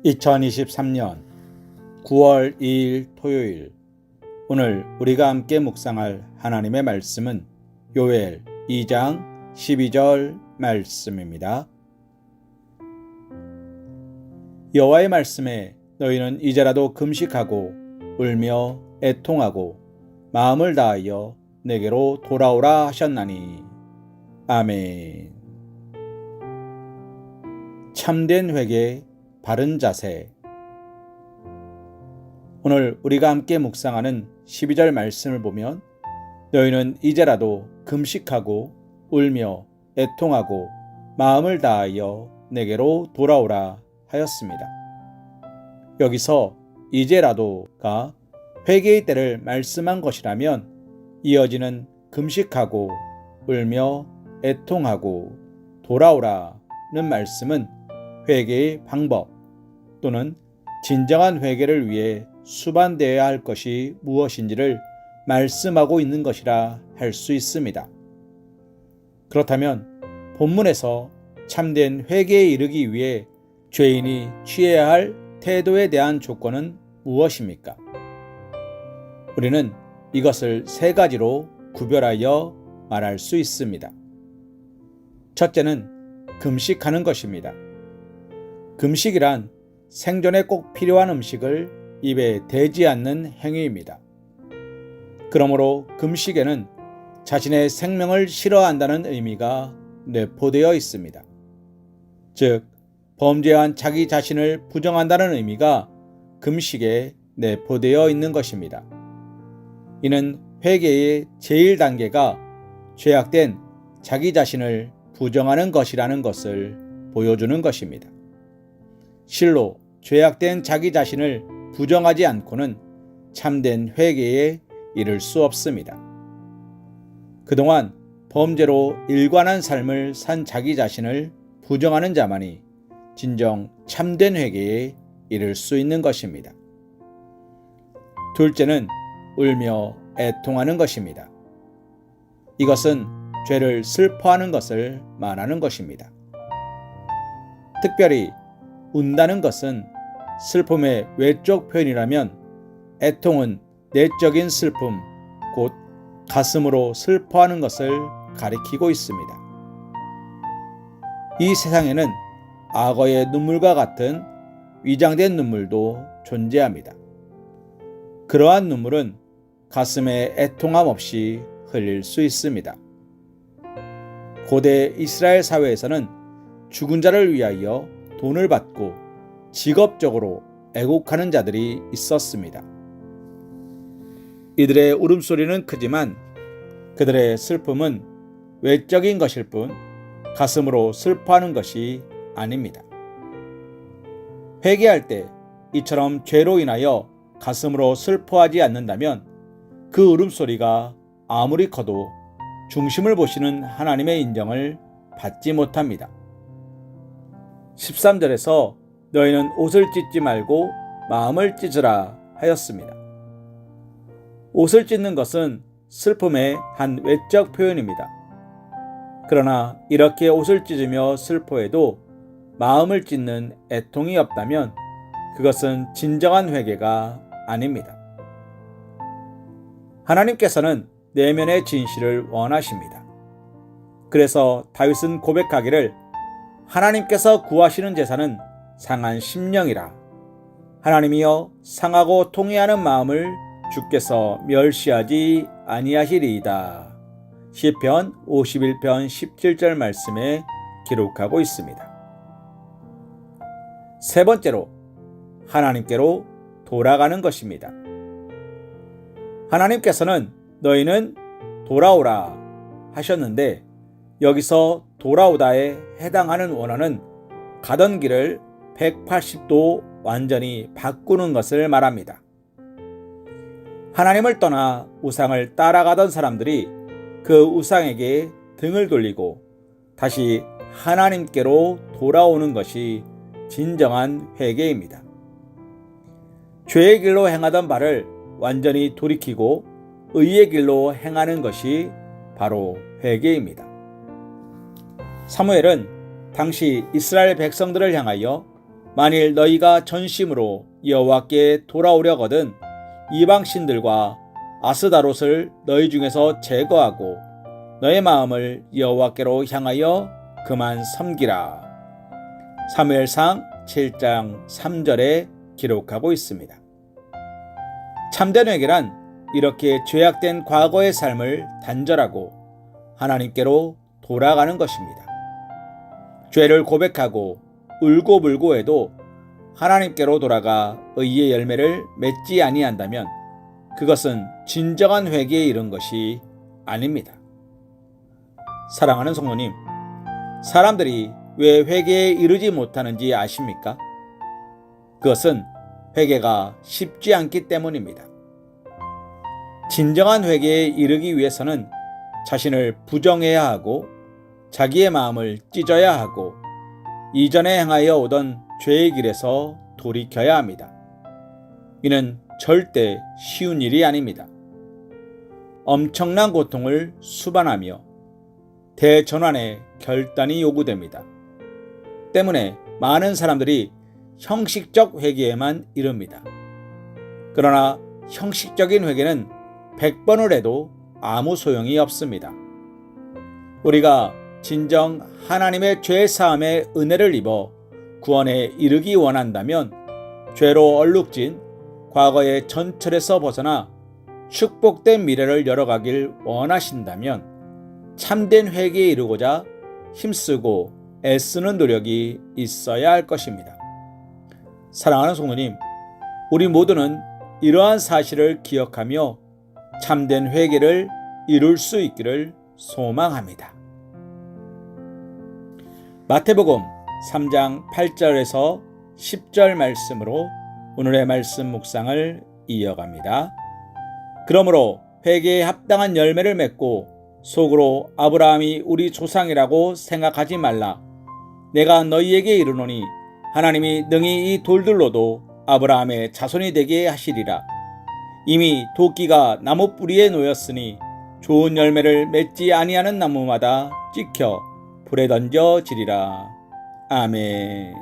2023년 9월 2일 토요일, 오늘 우리가 함께 묵상할 하나님의 말씀은 요엘 2장 12절 말씀입니다. 여호와의 말씀에 너희는 이제라도 금식하고 울며 애통하고 마음을 다하여 내게로 돌아오라 하셨나니. 아멘. 참된 회개, 바른 자세. 오늘 우리가 함께 묵상하는 12절 말씀을 보면 너희는 이제라도 금식하고 울며 애통하고 마음을 다하여 내게로 돌아오라 하였습니다. 여기서 이제라도가 회개의 때를 말씀한 것이라면 이어지는 금식하고 울며 애통하고 돌아오라는 말씀은 회개의 방법 또는 진정한 회개를 위해 수반되어야 할 것이 무엇인지를 말씀하고 있는 것이라 할 수 있습니다. 그렇다면 본문에서 참된 회개에 이르기 위해 죄인이 취해야 할 태도에 대한 조건은 무엇입니까? 우리는 이것을 세 가지로 구별하여 말할 수 있습니다. 첫째는 금식하는 것입니다. 금식이란 생존에 꼭 필요한 음식을 입에 대지 않는 행위입니다. 그러므로 금식에는 자신의 생명을 싫어한다는 의미가 내포되어 있습니다. 즉, 범죄한 자기 자신을 부정한다는 의미가 금식에 내포되어 있는 것입니다. 이는 회개의 제1단계가 죄악된 자기 자신을 부정하는 것이라는 것을 보여주는 것입니다. 실로 죄악된 자기 자신을 부정하지 않고는 참된 회개에 이를 수 없습니다. 그동안 범죄로 일관한 삶을 산 자기 자신을 부정하는 자만이 진정 참된 회개에 이를 수 있는 것입니다. 둘째는 울며 애통하는 것입니다. 이것은 죄를 슬퍼하는 것을 말하는 것입니다. 특별히 운다는 것은 슬픔의 외적 표현이라면 애통은 내적인 슬픔, 곧 가슴으로 슬퍼하는 것을 가리키고 있습니다. 이 세상에는 악어의 눈물과 같은 위장된 눈물도 존재합니다. 그러한 눈물은 가슴에 애통함 없이 흘릴 수 있습니다. 고대 이스라엘 사회에서는 죽은 자를 위하여 돈을 받고 직업적으로 애곡하는 자들이 있었습니다. 이들의 울음소리는 크지만 그들의 슬픔은 외적인 것일 뿐 가슴으로 슬퍼하는 것이 아닙니다. 회개할 때 이처럼 죄로 인하여 가슴으로 슬퍼하지 않는다면 그 울음소리가 아무리 커도 중심을 보시는 하나님의 인정을 받지 못합니다. 13절에서 너희는 옷을 찢지 말고 마음을 찢으라 하였습니다. 옷을 찢는 것은 슬픔의 한 외적 표현입니다. 그러나 이렇게 옷을 찢으며 슬퍼해도 마음을 찢는 애통이 없다면 그것은 진정한 회개가 아닙니다. 하나님께서는 내면의 진실을 원하십니다. 그래서 다윗은 고백하기를 하나님께서 구하시는 제사는 상한 심령이라. 하나님이여 상하고 통회하는 마음을 주께서 멸시하지 아니하시리이다. 시편 51편 17절 말씀에 기록하고 있습니다. 세 번째로 하나님께로 돌아가는 것입니다. 하나님께서는 너희는 돌아오라 하셨는데 여기서 돌아오다에 해당하는 원어는 가던 길을 180도 완전히 바꾸는 것을 말합니다. 하나님을 떠나 우상을 따라가던 사람들이 그 우상에게 등을 돌리고 다시 하나님께로 돌아오는 것이 진정한 회개입니다. 죄의 길로 행하던 바를 완전히 돌이키고 의의 길로 행하는 것이 바로 회개입니다. 사무엘은 당시 이스라엘 백성들을 향하여 만일 너희가 전심으로 여호와께 돌아오려거든 이방신들과 아스다롯을 너희 중에서 제거하고 너의 마음을 여호와께로 향하여 그만 섬기라. 사무엘상 7장 3절에 기록하고 있습니다. 참된 회개란 이렇게 죄악된 과거의 삶을 단절하고 하나님께로 돌아가는 것입니다. 죄를 고백하고 울고불고 해도 하나님께로 돌아가 의의 열매를 맺지 아니한다면 그것은 진정한 회개에 이른 것이 아닙니다. 사랑하는 성도님, 사람들이 왜 회개에 이르지 못하는지 아십니까? 그것은 회개가 쉽지 않기 때문입니다. 진정한 회개에 이르기 위해서는 자신을 부정해야 하고 자기의 마음을 찢어야 하고 이전에 행하여 오던 죄의 길에서 돌이켜야 합니다. 이는 절대 쉬운 일이 아닙니다. 엄청난 고통을 수반하며 대전환의 결단이 요구됩니다. 때문에 많은 사람들이 형식적 회개에만 이릅니다. 그러나 형식적인 회개는 100번을 해도 아무 소용이 없습니다. 우리가 진정 하나님의 죄 사함의 은혜를 입어 구원에 이르기 원한다면 죄로 얼룩진 과거의 전철에서 벗어나 축복된 미래를 열어가길 원하신다면 참된 회개에 이르고자 힘쓰고 애쓰는 노력이 있어야 할 것입니다. 사랑하는 성도님, 우리 모두는 이러한 사실을 기억하며 참된 회개를 이룰 수 있기를 소망합니다. 마태복음 3장 8절에서 10절 말씀으로 오늘의 말씀 묵상을 이어갑니다. 그러므로 회개에 합당한 열매를 맺고 속으로 아브라함이 우리 조상이라고 생각하지 말라. 내가 너희에게 이르노니 하나님이 능히 이 돌들로도 아브라함의 자손이 되게 하시리라. 이미 도끼가 나무 뿌리에 놓였으니 좋은 열매를 맺지 아니하는 나무마다 찍혀 불에 던져지리라. 아멘.